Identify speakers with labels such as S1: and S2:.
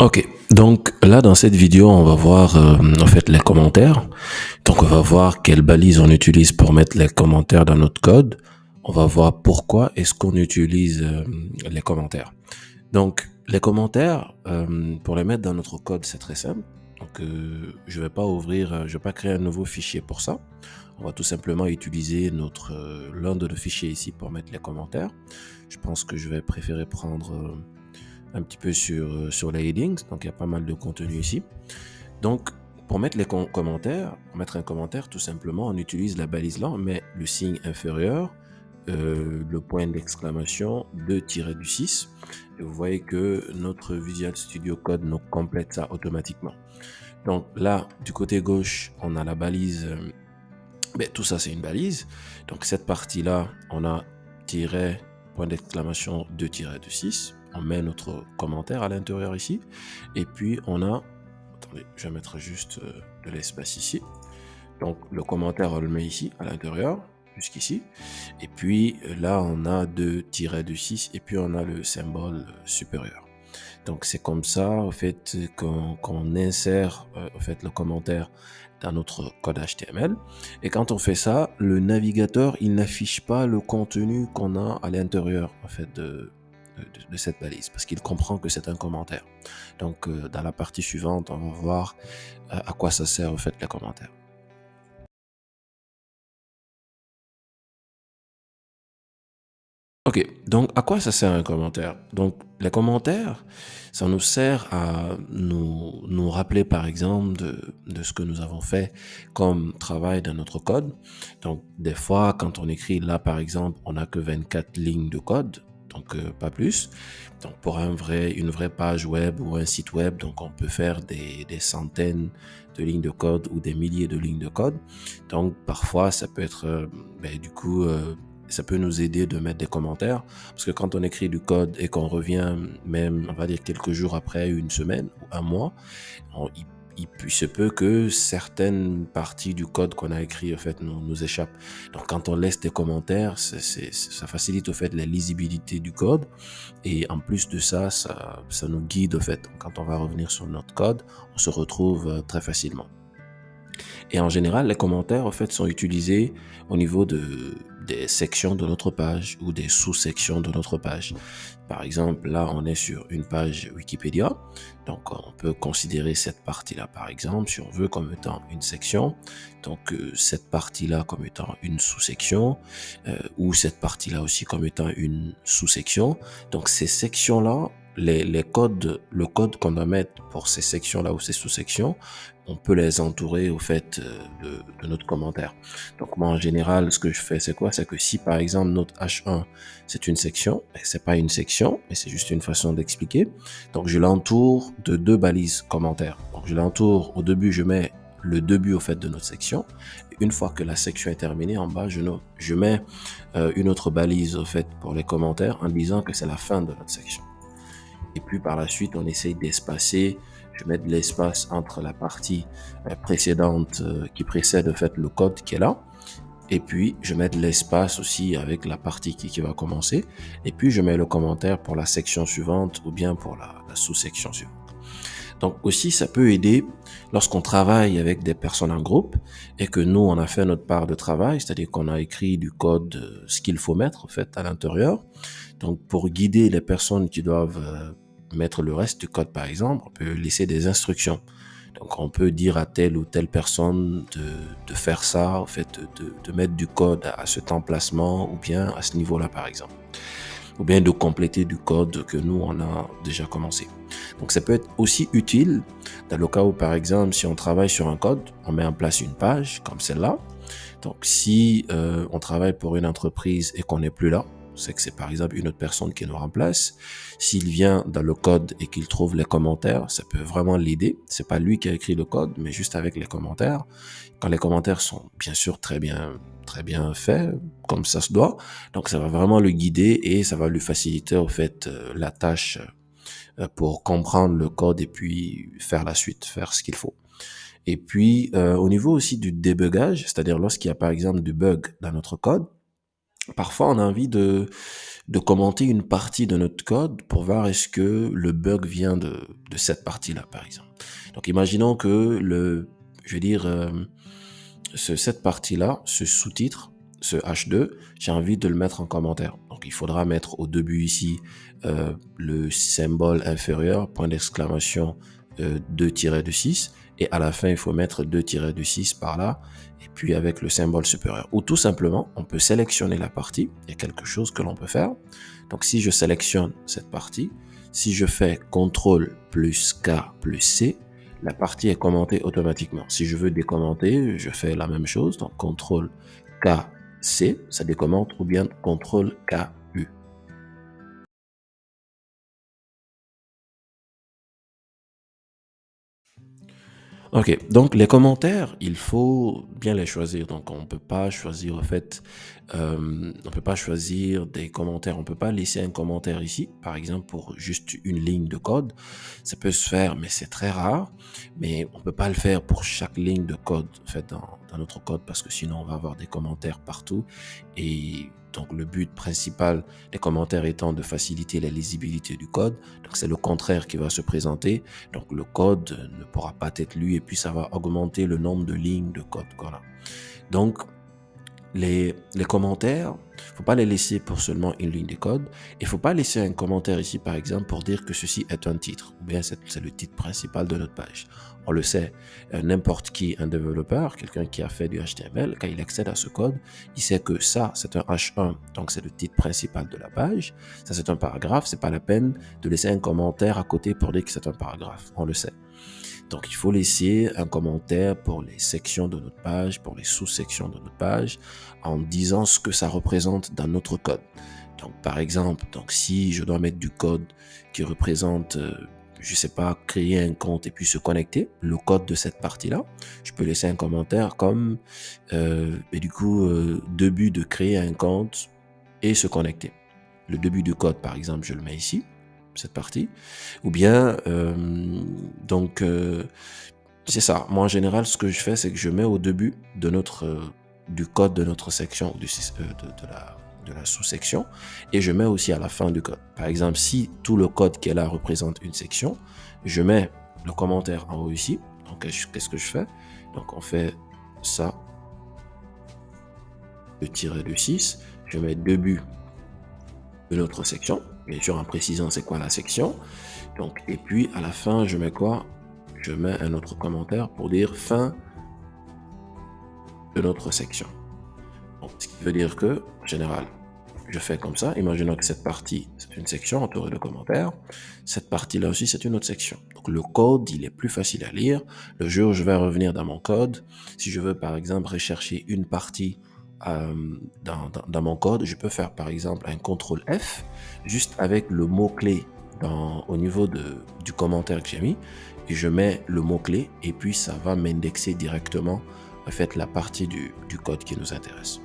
S1: Ok, donc là dans cette vidéo on va voir en fait les commentaires. Donc on va voir quelles balises on utilise pour mettre les commentaires dans notre code. On va voir pourquoi est-ce qu'on utilise les commentaires. Donc les commentaires pour les mettre dans notre code c'est très simple. Donc je vais pas créer un nouveau fichier pour ça. On va tout simplement utiliser notre l'un de nos fichiers ici pour mettre les commentaires. Je pense que je vais préférer prendre un petit peu sur les headings. Donc, il y a pas mal de contenu ici. Donc, pour mettre les commentaires, pour mettre un commentaire, tout simplement, on utilise la balise là, on met le signe inférieur, le point d'exclamation, 2-6. Et vous voyez que notre Visual Studio Code nous complète ça automatiquement. Donc là, du côté gauche, on a la balise. Tout ça, c'est une balise. Donc cette partie-là, on a tiret, point d'exclamation, 2-6. On met notre commentaire à l'intérieur ici. Et puis, on a... Attendez, je vais mettre juste de l'espace ici. Donc, le commentaire, on le met ici, à l'intérieur, jusqu'ici. Et puis, là, on a 2-6. Et puis, on a le symbole supérieur. Donc, c'est comme ça, en fait, qu'on insère, en fait, le commentaire dans notre code HTML. Et quand on fait ça, le navigateur, il n'affiche pas le contenu qu'on a à l'intérieur, en fait, de cette balise, parce qu'il comprend que c'est un commentaire. Donc, dans la partie suivante, on va voir à quoi ça sert, en fait, les commentaires. Ok, donc à quoi ça sert un commentaire? Donc les commentaires, ça nous sert à nous rappeler par exemple de ce que nous avons fait comme travail dans notre code. Donc des fois, quand on écrit là par exemple, on n'a que 24 lignes de code, donc pas plus. Donc pour une vraie page web ou un site web, donc on peut faire des centaines de lignes de code ou des milliers de lignes de code. Donc parfois, ça peut être ça peut nous aider de mettre des commentaires parce que quand on écrit du code et qu'on revient même, on va dire quelques jours après, une semaine ou un mois, il se peut que certaines parties du code qu'on a écrit en fait nous échappent. Donc quand on laisse des commentaires, ça facilite au fait la lisibilité du code et en plus de ça, ça nous guide au fait. Quand on va revenir sur notre code, on se retrouve très facilement. Et en général, les commentaires, en fait, sont utilisés au niveau des sections de notre page ou des sous-sections de notre page. Par exemple, là, on est sur une page Wikipédia. Donc, on peut considérer cette partie-là, par exemple, si on veut, comme étant une section. Donc, cette partie-là comme étant une sous-section ou cette partie-là aussi comme étant une sous-section. Donc, ces sections-là, les codes, le code qu'on doit mettre pour ces sections-là ou ces sous-sections, on peut les entourer au fait de notre commentaire. Donc moi en général, ce que je fais, c'est quoi? C'est que si par exemple notre H1 c'est une section, c'est pas une section, mais c'est juste une façon d'expliquer. Donc je l'entoure de deux balises commentaires. Donc je l'entoure au début, je mets le début au fait de notre section. Une fois que la section est terminée, en bas, je mets une autre balise au fait pour les commentaires en disant que c'est la fin de notre section. Et puis par la suite, on essaye d'espacer. Je mets de l'espace entre la partie précédente qui précède en fait le code qui est là. Et puis, je mets de l'espace aussi avec la partie qui va commencer. Et puis, je mets le commentaire pour la section suivante ou bien pour la sous-section suivante. Donc aussi, ça peut aider lorsqu'on travaille avec des personnes en groupe et que nous, on a fait notre part de travail, c'est-à-dire qu'on a écrit du code, ce qu'il faut mettre en fait à l'intérieur. Donc pour guider les personnes qui doivent mettre le reste du code, par exemple, on peut laisser des instructions. Donc on peut dire à telle ou telle personne de faire ça, en fait, de mettre du code à cet emplacement ou bien à ce niveau-là, par exemple. Ou bien de compléter du code que nous, on a déjà commencé. Donc ça peut être aussi utile dans le cas où, par exemple, si on travaille sur un code, on met en place une page comme celle-là. Donc si on travaille pour une entreprise et qu'on n'est plus là, c'est que c'est par exemple une autre personne qui nous remplace. S'il vient dans le code et qu'il trouve les commentaires, ça peut vraiment l'aider. C'est pas lui qui a écrit le code, mais juste avec les commentaires. Quand les commentaires sont bien sûr très bien faits, comme ça se doit, donc ça va vraiment le guider et ça va lui faciliter au fait la tâche pour comprendre le code et puis faire la suite, faire ce qu'il faut. Et puis, au niveau aussi du débugage, c'est-à-dire lorsqu'il y a par exemple du bug dans notre code, Parfois, on a envie de commenter une partie de notre code pour voir est-ce que le bug vient de cette partie-là, par exemple. Donc, imaginons que je vais dire, cette partie-là, ce sous-titre, ce H2, j'ai envie de le mettre en commentaire. Donc, il faudra mettre au début ici le symbole inférieur, point d'exclamation 2-6, et à la fin, il faut mettre 2-6 par là, et puis avec le symbole supérieur. Ou tout simplement, on peut sélectionner la partie, il y a quelque chose que l'on peut faire. Donc, si je sélectionne cette partie, si je fais CTRL plus K plus C, la partie est commentée automatiquement. Si je veux décommenter, je fais la même chose. Donc, CTRL K, C, ça décommente, ou bien CTRL K, U. Ok, donc les commentaires, il faut bien les choisir. Donc on peut pas choisir, en fait, on peut pas choisir des commentaires. On peut pas laisser un commentaire ici, par exemple, pour juste une ligne de code. Ça peut se faire, mais c'est très rare. Mais on peut pas le faire pour chaque ligne de code, en fait, dans notre code, parce que sinon on va avoir des commentaires partout. Et donc le but principal des commentaires étant de faciliter la lisibilité du code. Donc c'est le contraire qui va se présenter. Donc le code ne pourra pas être lu et puis ça va augmenter le nombre de lignes de code. Voilà. Donc les commentaires, faut pas les laisser pour seulement une ligne de code. Il faut pas laisser un commentaire ici, par exemple, pour dire que ceci est un titre, ou bien c'est le titre principal de notre page. On le sait, n'importe qui, un développeur, quelqu'un qui a fait du HTML, quand il accède à ce code, il sait que ça, c'est un H1, donc c'est le titre principal de la page. Ça, c'est un paragraphe, c'est pas la peine de laisser un commentaire à côté pour dire que c'est un paragraphe. On le sait. Donc, il faut laisser un commentaire pour les sections de notre page, pour les sous-sections de notre page, en disant ce que ça représente dans notre code. Donc, par exemple, donc si je dois mettre du code qui représente, je sais pas, créer un compte et puis se connecter, le code de cette partie-là, je peux laisser un commentaire comme, et du coup, début de créer un compte et se connecter. Le début du code, par exemple, je le mets ici, cette partie. Ou bien, donc, c'est ça. Moi, en général, ce que je fais, c'est que je mets au début de du code de notre section, de la sous-section, et je mets aussi à la fin du code. Par exemple, si tout le code qui est là représente une section, je mets le commentaire en haut ici. Donc, qu'est-ce que je fais? Donc, on fait ça, le tiret de 6, je mets début de notre section, bien sûr en précisant c'est quoi la section. Donc, et puis à la fin, je mets quoi? Je mets un autre commentaire pour dire fin de notre section. Donc, ce qui veut dire que, en général, je fais comme ça. Imaginons que cette partie, c'est une section entourée de commentaires. Cette partie-là aussi, c'est une autre section. Donc, le code, il est plus facile à lire. Le jour où je vais revenir dans mon code, si je veux, par exemple, rechercher une partie dans mon code, je peux faire, par exemple, un CTRL F, juste avec le mot-clé au niveau du commentaire que j'ai mis, et je mets le mot-clé, et puis ça va m'indexer directement, en fait, la partie du code qui nous intéresse.